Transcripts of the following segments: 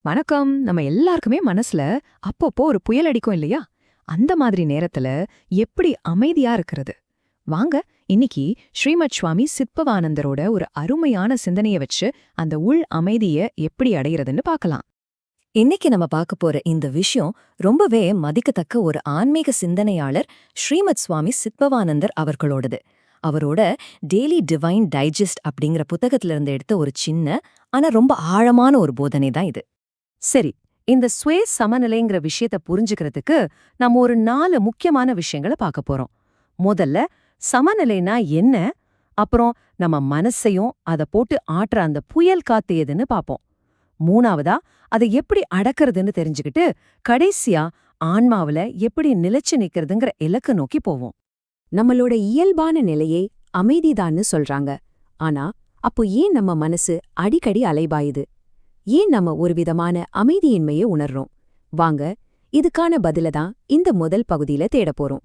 வணக்கம். நம்ம எல்லாருக்குமே மனசுல அப்பப்போ ஒரு புயல் அடிக்கும் இல்லையா? அந்த மாதிரி நேரத்துல எப்படி அமைதியா இருக்கிறது? வாங்க, இன்னைக்கு ஸ்ரீமத் சுவாமி சித்பவானந்தரோட ஒரு அருமையான சிந்தனைய வச்சு அந்த உள் அமைதிய எப்படி அடையிறதுன்னு பார்க்கலாம். இன்னைக்கு நம்ம பார்க்க போற இந்த விஷயம் ரொம்பவே மதிக்கத்தக்க ஒரு ஆன்மீக சிந்தனையாளர் ஸ்ரீமத் சுவாமி சித்பவானந்தர் அவர்களோடது. அவரோட டெய்லி டிவைன் டைஜஸ்ட் அப்படிங்கிற புத்தகத்துல இருந்து எடுத்த ஒரு சின்ன ஆனா ரொம்ப ஆழமான ஒரு போதனை தான் இது. சரி, இந்த சுய சமநிலைங்கிற விஷயத்த புரிஞ்சுக்கிறதுக்கு நம்ம ஒரு 4 முக்கியமான விஷயங்களை பார்க்க போறோம். முதல்ல, சமநிலைனா என்ன? அப்புறம் நம்ம மனசையும் அதை போட்டு ஆட்டுற அந்த புயல் காத்து எதுன்னு பார்ப்போம். மூணாவதா, அதை எப்படி அடக்கிறதுன்னு தெரிஞ்சுக்கிட்டு கடைசியா ஆன்மாவுல எப்படி நிலைச்சு நிக்கிறதுங்கிற இலக்கு நோக்கி போவோம். நம்மளோட இயல்பான நிலையே அமைதிதான்னு சொல்றாங்க. ஆனா அப்போ ஏன் நம்ம மனசு அடிக்கடி அலைபாயுது? ஏன் நம்ம ஒரு விதமான அமைதியின்மையை உணர்றோம்? வாங்க, இதுக்கான பதில தான் இந்த முதல் பகுதியில தேட போறோம்.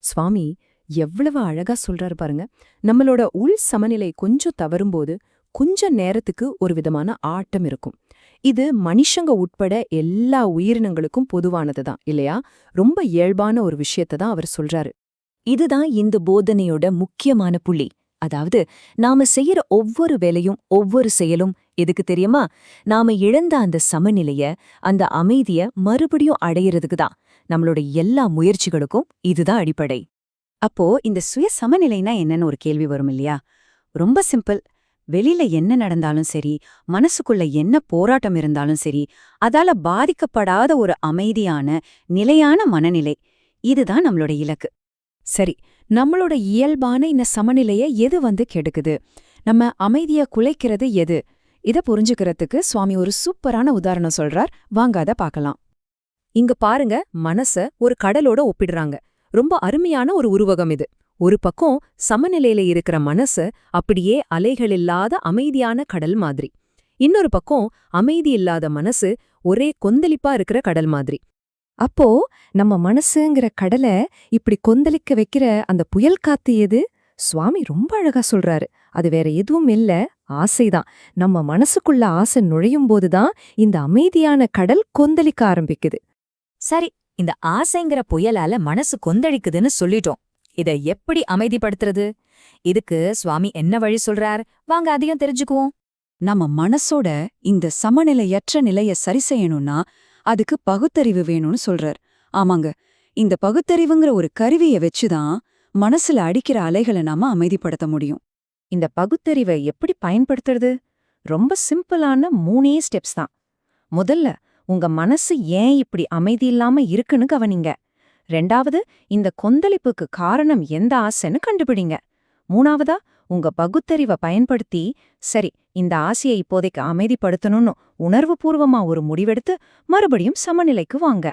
சுவாமி எவ்வளவு அழகா சொல்றாரு பாருங்க. நம்மளோட உள் சமநிலை கொஞ்சம் தவறும்போது கொஞ்ச நேரத்துக்கு ஒரு விதமான ஆட்டம் இருக்கும். இது மனுஷங்க உட்பட எல்லா உயிரினங்களுக்கும் பொதுவானதுதான் இல்லையா? ரொம்ப இயல்பான ஒரு விஷயத்தை தான் அவர் சொல்றாரு. இதுதான் இந்த போதனையோட முக்கியமான புள்ளி. அதாவது, நாம செய்யற ஒவ்வொரு வேலையும் ஒவ்வொரு செயலும் எதுக்கு தெரியுமா? நாம இழந்த அந்த சமநிலைய, அந்த அமைதிய மறுபடியும் அடையிறதுக்கு தான். நம்மளோட எல்லா முயற்சிகளுக்கும் இதுதான் அடிப்படை. அப்போ இந்த சுய சமநிலைனா என்னன்னு ஒரு கேள்வி வரும் இல்லையா? ரொம்ப சிம்பிள். வெளியில என்ன நடந்தாலும் சரி, மனசுக்குள்ள என்ன போராட்டம் இருந்தாலும் சரி, அதால பாதிக்கப்படாத ஒரு அமைதியான, நிலையான மனநிலை. இதுதான் நம்மளோட இலக்கு. சரி, நம்மளோட இயல்பான இந்த சமநிலைய எது கெடுக்குது? நம்ம அமைதிய குலைக்கிறது எது? இத புரிஞ்சுக்கிறதுக்கு சுவாமி ஒரு சூப்பரான உதாரணம் சொல்றார். வாங்க அத பார்க்கலாம். இங்க பாருங்க, மனச ஒரு கடலோட ஒப்பிடுறாங்க. ரொம்ப அருமையான ஒரு உருவகம் இது. ஒரு பக்கம் சமநிலையில இருக்கிற மனசு அப்படியே அலைகளில்லாத அமைதியான கடல் மாதிரி. இன்னொரு பக்கம் அமைதி இல்லாத மனசு ஒரே கொந்தளிப்பா இருக்கிற கடல் மாதிரி. அப்போ நம்ம மனசுங்கிற கடலை இப்படி கொந்தளிக்க வைக்கிற அந்த புயல் காத்து எது? சுவாமி ரொம்ப அழகா சொல்றாரு. அது வேற எதுவும் இல்ல, ஆசைதான். நம்ம மனசுக்குள்ள ஆசை நுழையும் போதுதான் இந்த அமைதியான கடல் கொந்தளிக்க ஆரம்பிக்குது. சரி, இந்த ஆசைங்கிற புயலால மனசு கொந்தளிக்குதுன்னு சொல்லிட்டோம். இதை எப்படி அமைதிப்படுத்துறது? இதுக்கு சுவாமி என்ன வழி சொல்றார்? வாங்க அதையும் தெரிஞ்சுக்குவோம். நம்ம மனசோட இந்த சமநிலையற்ற நிலைய சரி செய்யணும்னா அதுக்கு பகுத்தறிவு வேணும்னு சொல்றார். ஆமாங்க, இந்த பகுத்தறிவுங்கிற ஒரு கருவியை வச்சுதான் மனசுல அடிக்கிற அலைகளை நாம அமைதிப்படுத்த முடியும். இந்த பகுத்தறிவை எப்படி பயன்படுத்துறது? ரொம்ப சிம்பிளான 3 ஸ்டெப்ஸ் தான். முதல்ல, உங்க மனசு ஏன் இப்படி அமைதி இல்லாம இருக்குன்னு கவனிங்க. 2வது, இந்த கொந்தளிப்புக்கு காரணம் எந்த ஆசைன்னு கண்டுபிடிங்க. 3வதா, உங்க பகுத்தறிவை பயன்படுத்தி, சரி, இந்த ஆசையை இப்போதைக்கு அமைதிப்படுத்தணும்னு உணர்வுபூர்வமா ஒரு முடிவெடுத்து மறுபடியும் சமநிலைக்கு வாங்க.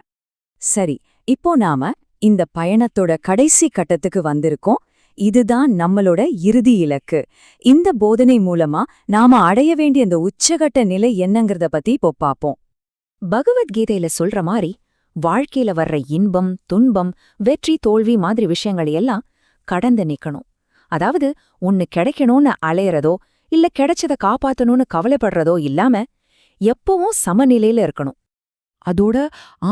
சரி, இப்போ நாம இந்த பயணத்தோட கடைசி கட்டத்துக்கு வந்திருக்கோம். இதுதான் நம்மளோட இறுதி இலக்கு. இந்த போதனை மூலமா நாம அடைய வேண்டிய இந்த உச்சகட்ட நிலை என்னங்கிறத பத்தி இப்போ பாப்போம். பகவத்கீதையில சொல்ற மாதிரி, வாழ்க்கையில வர்ற இன்பம், துன்பம், வெற்றி, தோல்வி மாதிரி விஷயங்கள் எல்லாம் கடந்து நிக்கணும். அதாவது, ஒன்னு கிடைக்கணும்னு அலையறதோ இல்ல கிடைச்சத காப்பாத்தணும்னு கவலைப்படுறதோ இல்லாம எப்பவும் சமநிலையில இருக்கணும். அதோட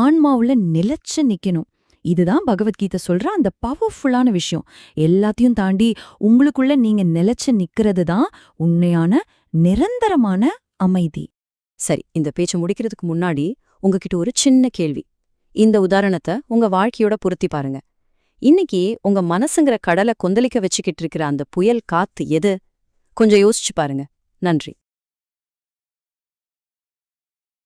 ஆன்மாவுல நிலைச்சு நிக்கணும். இதுதான் பகவத்கீதை சொல்ற அந்த பவர்ஃபுல்லான விஷயம். எல்லாத்தையும் தாண்டி உங்களுக்குள்ள நீங்க நிலைச்சு நிக்கிறது தான் உண்மையான நிரந்தரமான அமைதி. சரி, இந்த பேச்சு முடிக்கிறதுக்கு முன்னாடி உங்ககிட்ட ஒரு சின்ன கேள்வி. இந்த உதாரணத்தை உங்க வாழ்க்கையோட பொருத்தி பாருங்க. இன்னைக்கு உங்க மனசுங்கிற கடலை கொந்தளிக்க வச்சுக்கிட்டு இருக்கிற அந்த புயல் காத்து எது? கொஞ்சம் யோசிச்சு பாருங்க. நன்றி.